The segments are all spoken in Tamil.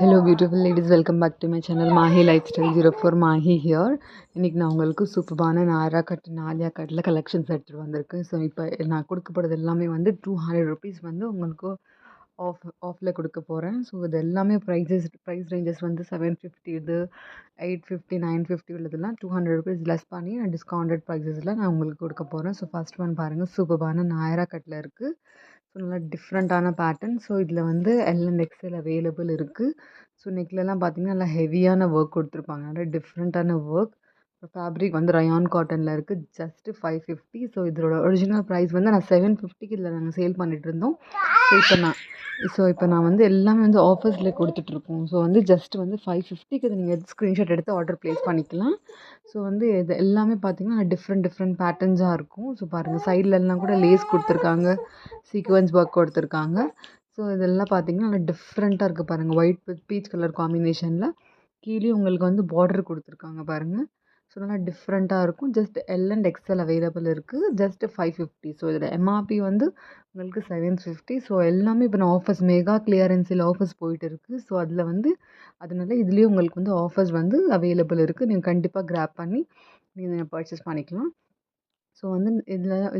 Hello beautiful ladies, welcome back to my channel Mahi Lifestyle 04 Mahi here. இன்னைக்கு நான் உங்களுக்கு சூப்பரான நாயரா கட் நாலியா கட்டில் கலெக்ஷன்ஸ் எடுத்துகிட்டு வந்திருக்கேன். ஸோ இப்போ நான் கொடுக்க போகிறது எல்லாமே வந்து 200 ருபீஸ் வந்து உங்களுக்கு ஆஃபில் கொடுக்க போகிறேன். ஸோ இது எல்லாமே ப்ரைஸ் ரேஞ்சஸ் வந்து 750 இது 850 950 உள்ளதெல்லாம் 200 ருபீஸ் லெஸ் பண்ணி நான் டிஸ்கவுண்டட் ப்ரைஸஸில் நான் உங்களுக்கு கொடுக்க போகிறேன். ஸோ ஃபஸ்ட் ஒன் பாருங்கள், சூப்பரான நாயரா கட்டில் இருக்குது. ஸோ நல்லா டிஃப்ரெண்ட்டான பேட்டர்ன். ஸோ இதில் வந்து எல் அண்ட் எக்ஸ்எல் அவைலபிள் இருக்குது. ஸோ நெக்லலாம் பார்த்தீங்கன்னா நல்லா ஹெவியான ஒர்க் கொடுத்துருப்பாங்க, நல்லா டிஃப்ரெண்ட்டான ஒர்க். ஃபேப்ரிக் வந்து ரயான் காட்டனில் இருக்குது, ஜஸ்ட்டு 550. ஸோ இதோட ஒரிஜினல் ப்ரைஸ் வந்து நான் 750க்கு இதில் நாங்கள் சேல் பண்ணிகிட்டு இருந்தோம். இப்போ நான் வந்து எல்லாமே வந்து ஆஃபர்ஸில் கொடுத்துட்ருக்கோம். ஸோ வந்து ஜஸ்ட் வந்து 550க்கு இதை நீங்கள் ஸ்க்ரீன்ஷாட் எடுத்து ஆர்டர் ப்ளேஸ் பண்ணிக்கலாம். ஸோ வந்து இது எல்லாமே பார்த்தீங்கன்னா டிஃப்ரெண்ட் பேட்டர்ன்ஸாக இருக்கும். ஸோ பாருங்கள், சைட்லலாம் கூட லேஸ் கொடுத்துருக்காங்க, சீக்வன்ஸ் ஒர்க் கொடுத்துருக்காங்க. ஸோ இதெல்லாம் பார்த்தீங்கன்னா நல்லா டிஃப்ரெண்ட்டாக இருக்குது பாருங்கள், ஒயிட் வித் பீச் கலர் காம்பினேஷனில். கீழே உங்களுக்கு வந்து பார்டர் கொடுத்துருக்காங்க பாருங்கள். ஸோ நல்லா டிஃப்ரெண்ட்டாக இருக்கும். Just L and XL available இருக்குது, ஜஸ்ட் 550. ஸோ இதில் எம்ஆர்பி வந்து உங்களுக்கு 750. ஸோ எல்லாமே இப்போ நான் ஆஃபர்ஸ் மெகா கிளியரன்ஸில் ஆஃபர்ஸ் போயிட்டு இருக்குது. ஸோ அதில் வந்து அதனால இதுலேயே உங்களுக்கு வந்து ஆஃபர்ஸ் வந்து அவைலபிள் இருக்குது. நீங்கள் கண்டிப்பாக கிராப் பண்ணி நீங்கள் பர்ச்சேஸ் பண்ணிக்கலாம். ஸோ வந்து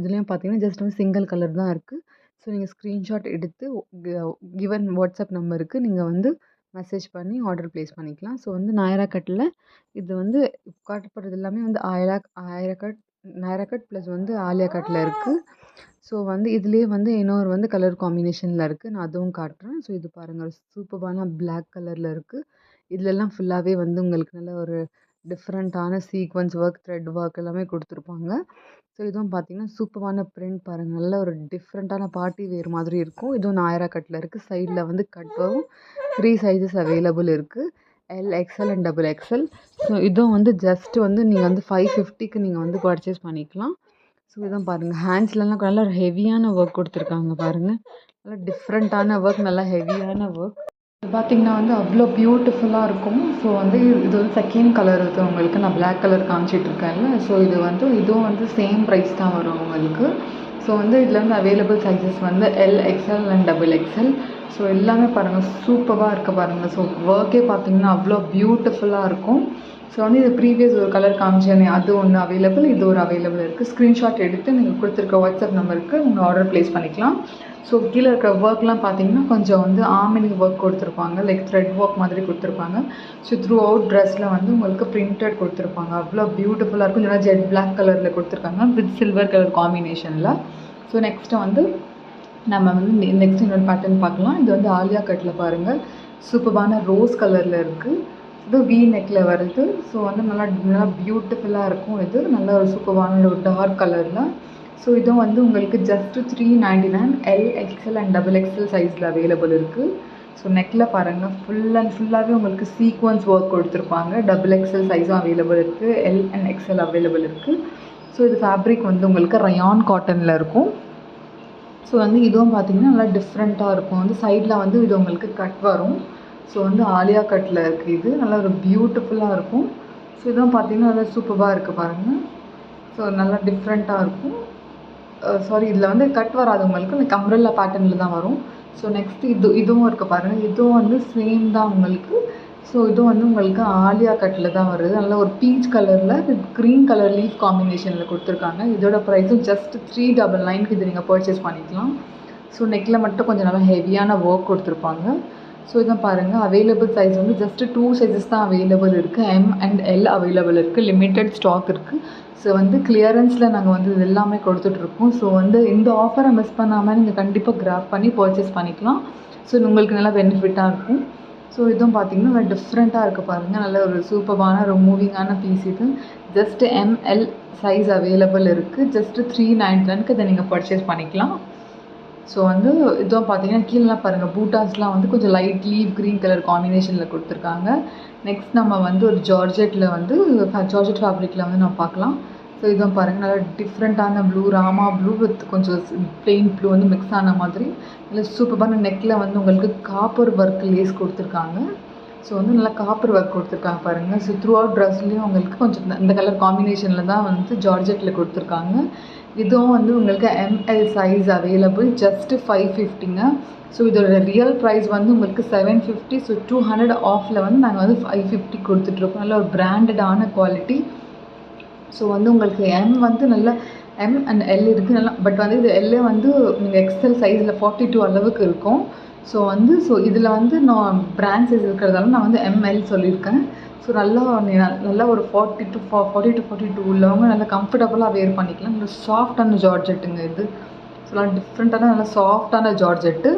இதுலேயும் பார்த்தீங்கன்னா ஜஸ்ட் வந்து சிங்கிள் கலர் தான் இருக்குது. ஸோ நீங்கள் ஸ்க்ரீன்ஷாட் எடுத்து கிவன் வாட்ஸ்அப் நம்பருக்கு நீங்கள் வந்து மெசேஜ் பண்ணி ஆர்டர் ப்ளேஸ் பண்ணிக்கலாம். ஸோ வந்து நாயரா கட்டில் இது வந்து காட்டப்படுறது எல்லாமே வந்து நாயரா கட் ப்ளஸ் வந்து ஆலியா கட்டில் இருக்குது. ஸோ வந்து இதுலேயே வந்து இன்னொரு வந்து கலர் காம்பினேஷனில் இருக்குது, நான் அதுவும் காட்டுறேன். ஸோ இது பாருங்கள், சூப்பரான பிளாக் கலரில் இருக்குது. இதிலெல்லாம் ஃபுல்லாகவே வந்து உங்களுக்கு நல்ல ஒரு டிஃப்ரெண்ட்டான சீக்வன்ஸ் ஒர்க், த்ரெட் ஒர்க் எல்லாமே கொடுத்துருப்பாங்க. ஸோ இதுவும் பார்த்தீங்கன்னா சூப்பரான பிரிண்ட் பாருங்கள், நல்ல ஒரு டிஃப்ரெண்ட்டான பார்ட்டி வேர் மாதிரி இருக்கும். இதுவும் நாயரா கட்டில் இருக்குது. சைடில் வந்து கட் வரும். 3 சைஸஸ் அவைலபிள் இருக்குது, L XL and double XL. So இதுவும் வந்து ஜஸ்ட்டு வந்து நீங்கள் வந்து 550க்கு நீங்கள் வந்து பர்ச்சேஸ் பண்ணிக்கலாம். ஸோ இதான் பாருங்கள், ஹேண்ட்ஸ்லலாம் நல்லா ஒரு ஹெவியான ஒர்க் கொடுத்துருக்காங்க பாருங்கள், நல்லா டிஃப்ரெண்ட்டான ஒர்க், நல்லா ஹெவியான ஒர்க். இது பார்த்திங்கன்னா வந்து அவ்வளோ பியூட்டிஃபுல்லாக இருக்கும். ஸோ வந்து இது வந்து செகண்ட் கலர் இருக்குது உங்களுக்கு, நான் பிளாக் கலர் காமிச்சிட்ருக்கேன்ல. ஸோ இதுவும் வந்து சேம் ப்ரைஸ் தான் வரும் உங்களுக்கு. ஸோ வந்து இதில் வந்து அவைலபிள் சைஸஸ் வந்து L XL and double XL. So எல்லாமே பாருங்கள் சூப்பராக இருக்க பாருங்கள். ஸோ ஒர்க்கே பார்த்திங்கன்னா அவ்வளோ பியூட்டிஃபுல்லாக இருக்கும். ஸோ வந்து இது ப்ரீவியஸ் ஒரு கலர் காமிச்சேனே அது ஒன்று அவைலபிள், இது ஒரு அவைலபிள் இருக்குது. ஸ்க்ரீன்ஷாட் எடுத்து நீங்கள் கொடுத்துருக்க வாட்ஸ்அப் நம்பருக்கு நீங்கள் ஆர்டர் ப்ளேஸ் பண்ணிக்கலாம். ஸோ கீழே இருக்கிற ஒர்க்லாம் பார்த்தீங்கன்னா கொஞ்சம் வந்து ஆமினி ஒர்க் கொடுத்துருப்பாங்க, லைக் த்ரெட் ஒர்க் மாதிரி கொடுத்துருப்பாங்க. ஸோ த்ரூ அவுட் ட்ரெஸ்ஸில் வந்து உங்களுக்கு பிரிண்டட் கொடுத்துருப்பாங்க, அவ்வளோ பியூட்டிஃபுல்லாக இருக்கும். இல்லைனா ஜெட் பிளாக் கலரில் கொடுத்துருக்காங்க வித் சில்வர் கலர் காம்பினேஷனில். ஸோ நெக்ஸ்ட்டு வந்து நம்ம வந்து நெக்ஸ்ட் இன்னொரு பேட்டர்ன் பார்க்கலாம். இது வந்து ஆலியா கட்டில் பாருங்கள், சூப்பரான ரோஸ் கலரில் இருக்குது. இது வி நெக்கில் வருது. ஸோ வந்து நல்லா பியூட்டிஃபுல்லாக இருக்கும். இது நல்ல ஒரு சூப்பரான ஒரு டார்க் கலரில். ஸோ இதுவும் வந்து உங்களுக்கு just 399, L XL and double XL சைஸில் அவைலபிள் இருக்குது. ஸோ நெக்கில் பாருங்கள் ஃபுல்லாகவே உங்களுக்கு சீக்வன்ஸ் ஒர்க் கொடுத்துருப்பாங்க. டபுள் எக்ஸ்எல் சைஸும் அவைலபிள் இருக்குது, எல் அண்ட் எக்ஸ்எல் அவைலபிள் இருக்குது. ஸோ இது ஃபேப்ரிக் வந்து உங்களுக்கு ரயான் காட்டனில் இருக்கும். ஸோ வந்து இதுவும் பார்த்திங்கன்னா நல்லா டிஃப்ரெண்ட்டாக இருக்கும். வந்து சைடில் வந்து இது உங்களுக்கு கட் வரும். ஸோ வந்து ஆலியா கட்டில் இருக்குது. இது நல்லா ஒரு பியூட்டிஃபுல்லாக இருக்கும். ஸோ இதுவும் பார்த்திங்கன்னா நல்லா சூப்பராக இருக்குது பாருங்கள். ஸோ நல்லா டிஃப்ரெண்ட்டாக இருக்கும். இதில் வந்து கட் வராது உங்களுக்கு, லைக் அம்ப்ரெல்லா பேட்டர்னில் தான் வரும். ஸோ நெக்ஸ்ட்டு இதுவும் இருக்குது பாருங்கள், இதுவும் வந்து சேம் தான் உங்களுக்கு. ஸோ இதுவும் வந்து உங்களுக்கு ஆலியா கட்டில் தான் வருது. நல்ல ஒரு பீச் கலரில் வித் க்ரீன் கலர் லீஃப் காம்பினேஷனில் கொடுத்துருக்காங்க. இதோட ப்ரைஸும் ஜஸ்ட் 399க்கு இது நீங்கள் பர்ச்சேஸ் பண்ணிக்கலாம். ஸோ நெக்கில் மட்டும் கொஞ்சம் நல்லா ஹெவியான ஒர்க் கொடுத்துருப்பாங்க. ஸோ இதான் பாருங்கள், அவைலபிள் சைஸ் வந்து ஜஸ்ட்டு 2 சைஸஸ் தான் அவைலபிள் இருக்குது, எம் அண்ட் எல் அவைலபிள் இருக்குது, லிமிட்டட் ஸ்டாக் இருக்குது. ஸோ வந்து கிளியரன்ஸில் நாங்கள் வந்து இது எல்லாமே கொடுத்துட்ருக்கோம். ஸோ வந்து இந்த ஆஃபரை மிஸ் பண்ணாமல் நீங்கள் கண்டிப்பாக கிராப் பண்ணி பர்ச்சேஸ் பண்ணிக்கலாம். ஸோ உங்களுக்கு நல்லா பெனிஃபிட்டாக இருக்கும். ஸோ இதுவும் பார்த்திங்கன்னா நல்லா டிஃப்ரெண்ட்டாக இருக்குது பாருங்கள், நல்ல ஒரு சூப்பரான ஒரு மூவிங்கான பீஸ். இது ஜஸ்ட்டு எம்எல் சைஸ் அவைலபிள் இருக்குது, ஜஸ்ட்டு 399க்கு இதை நீங்கள் பர்ச்சேஸ் பண்ணிக்கலாம். ஸோ வந்து இதுவும் பார்த்திங்கன்னா கீழெலாம் பாருங்கள், பூட்டாஸ்லாம் வந்து கொஞ்சம் லைட் லீவ் க்ரீன் கலர் காம்பினேஷனில் கொடுத்துருக்காங்க. நெக்ஸ்ட் நம்ம வந்து ஒரு ஜார்ஜெட் ஃபேப்ரிக்கில் வந்து நம்ம பார்க்கலாம். ஸோ இதுவும் பாருங்கள், நல்லா டிஃப்ரெண்ட்டான ப்ளூ, ராமா ப்ளூ வித் கொஞ்சம் பிளெயின் ப்ளூ வந்து மிக்ஸ் ஆன மாதிரி இல்லை சூப்பரான நெக்கில் வந்து உங்களுக்கு காப்பர் ஒர்க் லேஸ் கொடுத்துருக்காங்க. ஸோ வந்து நல்லா காப்பர் ஒர்க் கொடுத்துருக்காங்க பாருங்கள். ஸோ த்ரூ அவுட் ட்ரெஸ்லேயும் உங்களுக்கு கொஞ்சம் இந்த கலர் காம்பினேஷனில் தான் வந்து ஜார்ஜெட்டில் கொடுத்துருக்காங்க. இதுவும் வந்து உங்களுக்கு எம்எல் சைஸ் அவைலபிள் ஜஸ்ட்டு 550ங்க. ஸோ இதோட ரியல் ப்ரைஸ் வந்து உங்களுக்கு 750. ஸோ 200 ஆஃபில் வந்து நாங்கள் வந்து 550 கொடுத்துட்ருக்கோம். நல்ல ஒரு பிராண்டடான குவாலிட்டி. ஸோ வந்து உங்களுக்கு எம் வந்து நல்லா எம் அண்ட் எல் இருக்குது நல்லா. பட் வந்து இது எல்லே வந்து நீங்கள் எக்ஸ்எல் சைஸில் 42 அளவுக்கு இருக்கும். ஸோ இதில் வந்து நான் பிராண்ட் சைஸ் இருக்கிறதால நான் வந்து எம்எல் சொல்லியிருக்கேன். ஸோ நல்லா ஒரு 40 to 42 உள்ளவங்க நல்லா கம்ஃபர்டபுளாக வேர் பண்ணிக்கலாம். நல்லா சாஃப்டான ஜார்ஜெட்டுங்க இது. ஸோ நல்லா டிஃப்ரெண்ட்டான நல்லா சாஃப்டான ஜார்ஜெட்டு.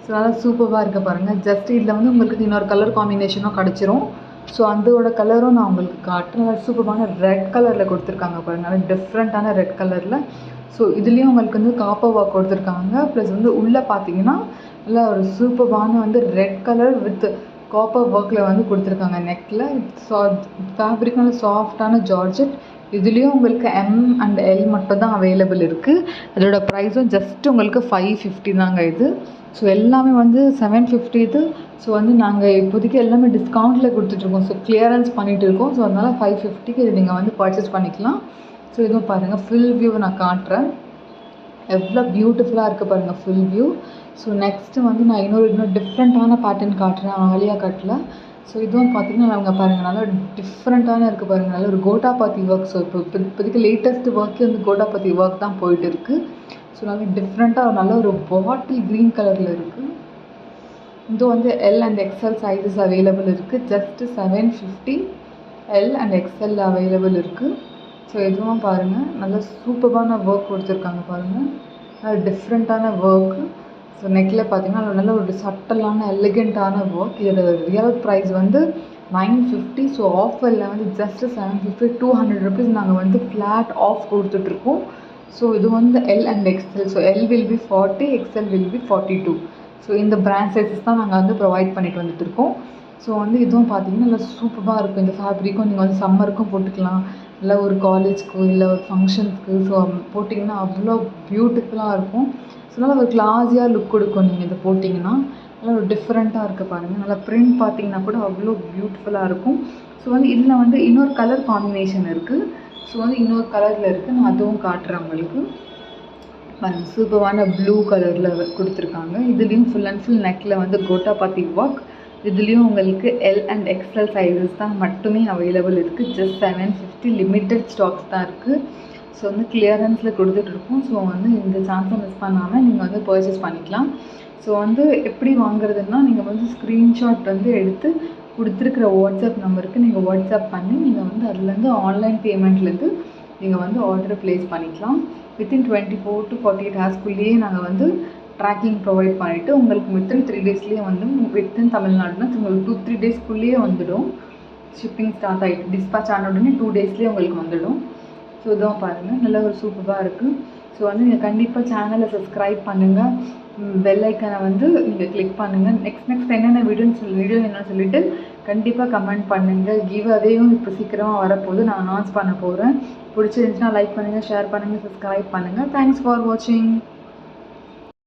ஸோ நல்லா சூப்பராக இருக்க பாருங்கள். ஜஸ்ட் இதில் வந்து உங்களுக்கு இன்னொரு கலர் காம்பினேஷனும் கிடச்சிரும். ஸோ அதோட கலரும் நான் உங்களுக்கு காட்டுறேன். நல்லா சூப்பரான ரெட் கலரில் கொடுத்துருக்காங்க பாருங்கள். நல்லா டிஃப்ரெண்ட்டான ரெட் கலரில். ஸோ இதுலேயும் உங்களுக்கு வந்து காப்பர் ஒர்க் கொடுத்துருக்காங்க. ப்ளஸ் வந்து உள்ளே பார்த்தீங்கன்னா நல்லா ஒரு சூப்பரான வந்து ரெட் கலர் வித் காப்பர் ஒர்க்கில் வந்து கொடுத்துருக்காங்க நெக்கில். ஃபேப்ரிக் நல்லா சாஃப்டான ஜார்ஜெட். இதுலேயும் உங்களுக்கு எம் அண்ட் எல் மட்டும் தான் அவைலபிள் இருக்குது. அதோட ப்ரைஸும் ஜஸ்ட் உங்களுக்கு 550 தாங்க இது. ஸோ எல்லாமே வந்து 750 இது. ஸோ வந்து நாங்கள் இப்போதைக்கு எல்லாமே டிஸ்கவுண்ட்டில் கொடுத்துட்ருக்கோம். ஸோ கிளியரன்ஸ் பண்ணிகிட்டு இருக்கோம். ஸோ அதனால் 550க்கு இது நீங்கள் வந்து பர்ச்சேஸ் பண்ணிக்கலாம். ஸோ இதுவும் பாருங்கள், ஃபுல் வியூ நான் காட்டுறேன். எவ்வளோ பியூட்டிஃபுல்லாக இருக்குது பாருங்கள் ஃபுல் வியூ. ஸோ நெக்ஸ்ட்டு வந்து நான் இன்னொரு டிஃப்ரெண்ட்டான பேட்டர்ன் காட்டுறேன் ஆலியா கட்டில். ஸோ இதுவும் பார்த்திங்கன்னா அவங்க பாருங்கள் நல்லா டிஃப்ரெண்ட்டான இருக்குது பாருங்கள். நல்ல ஒரு கோட்டாபாத்தி ஒர்க். ஸோ இப்போதைக்கு லேட்டஸ்ட் ஒர்க்கே வந்து கோட்டாபாத்தி ஒர்க் தான் போயிட்டு இருக்குது. ஸோ நல்லா டிஃப்ரெண்ட்டாக நல்ல ஒரு பாட்டில் க்ரீன் கலரில் இருக்குது. இது வந்து L and XL sizes available இருக்குது. Just 750 L and XL available இருக்குது. ஸோ இதுவும் பாருங்கள் நல்ல சூப்பரான ஒர்க் கொடுத்துருக்காங்க பாருங்கள். நல்ல டிஃப்ரெண்ட்டான ஒர்க்கு. ஸோ நெக்கில் பார்த்தீங்கன்னா நல்ல ஒரு சட்டலான எலிகெண்ட்டான ஒர்க். இதோட ரியல் ப்ரைஸ் வந்து 950. ஸோ ஆஃபரில் வந்து ஜஸ்ட்டு 750, 200 rupees நாங்கள் வந்து ஃப்ளாட் ஆஃப் கொடுத்துட்ருக்கோம். ஸோ இது வந்து L and XL. So L will be 40, XL will be 42. So இந்த பிராண்ட் சைஸஸ் தான் நாங்கள் வந்து ப்ரொவைட் பண்ணிட்டு வந்துட்டுருக்கோம். ஸோ வந்து இதுவும் பார்த்தீங்கன்னா நல்லா சூப்பராக இருக்கும். இந்த ஃபேப்ரிக்கும் நீங்கள் வந்து சம்மருக்கும் போட்டுக்கலாம், இல்லை ஒரு காலேஜ்க்கு இல்லை ஒரு ஃபங்க்ஷனுக்கு. ஸோ போட்டிங்கன்னா அவ்வளோ பியூட்டிஃபுல்லாக இருக்கும். ஸோ நல்லா ஒரு கிளாஸியாக லுக் கொடுக்கும் நீங்கள் இதை போட்டிங்கன்னா. நல்லா ஒரு டிஃப்ரெண்ட்டாக இருக்குது பாருங்கள். நல்லா ப்ரிண்ட் பார்த்தீங்கன்னா கூட அவ்வளோ பியூட்டிஃபுல்லாக இருக்கும். ஸோ வந்து இதில் வந்து இன்னொரு கலர் காம்பினேஷன் இருக்குது. ஸோ வந்து இன்னொரு கலரில் இருக்குது. நான் அதுவும் காட்டுறேன் உங்களுக்கு. சூப்பரான ப்ளூ கலரில் கொடுத்துருக்காங்க. இதுலேயும் ஃபுல் அண்ட் ஃபுல் நெக்கில் வந்து கோட்டாபாத்தி ஒர்க். இதுலேயும் உங்களுக்கு எல் அண்ட் எக்ஸ்எல் சைஸஸ் தான் மட்டுமே அவைலபிள் இருக்குது. ஜஸ்ட் 750 லிமிட்டட் ஸ்டாக்ஸ் தான் இருக்குது. ஸோ வந்து கிளியரன்ஸில் கொடுத்துட்ருக்கோம். ஸோ வந்து இந்த சான்ஸை மிஸ் பண்ணாமல் நீங்கள் வந்து பர்ச்சேஸ் பண்ணிக்கலாம். ஸோ வந்து எப்படி வாங்குறதுன்னா நீங்கள் வந்து ஸ்க்ரீன்ஷாட் வந்து எடுத்து கொடுத்துருக்குற வாட்ஸ்அப் நம்பருக்கு நீங்கள் வாட்ஸ்அப் பண்ணி நீங்கள் வந்து அதுலேருந்து ஆன்லைன் பேமெண்ட்லேருந்து நீங்கள் வந்து ஆர்டர் ப்ளேஸ் பண்ணிக்கலாம். வித்தின் 24 to 48 ஹவர்ஸ்க்குள்ளேயே நாங்கள் வந்து ட்ராக்கிங் ப்ரொவைட் பண்ணிவிட்டு உங்களுக்கு வித்தின் 3 daysலேயே வந்து வித்தின் தமிழ்நாடுனா உங்களுக்கு 2-3 daysக்குள்ளேயே வந்துடும். ஷிப்பிங் ஸ்டார்ட் ஆகிட்டு டிஸ்பேச் ஆன உடனே 2 daysலேயே உங்களுக்கு வந்துடும். ஸோ இதுவும் பாருங்கள் நல்ல ஒரு சூப்பராக இருக்குது. ஸோ வந்து நீங்கள் கண்டிப்பாக சேனலை சப்ஸ்கிரைப் பண்ணுங்கள். பெல் ஐக்கனை வந்து நீங்கள் கிளிக் பண்ணுங்கள். நெக்ஸ்ட் என்னென்ன வீடியோ என்னன்னு சொல்லிவிட்டு கண்டிப்பாக கமெண்ட் பண்ணுங்கள். கிவ் அவேயும் இப்போ சீக்கிரமாக வரப்போகுது, நான் அனௌன்ஸ் பண்ண போகிறேன். பிடிச்சிருந்துச்சுன்னா லைக் பண்ணுங்கள், ஷேர் பண்ணுங்கள், சப்ஸ்கிரைப் பண்ணுங்கள். தேங்க்ஸ் ஃபார் வாட்சிங்.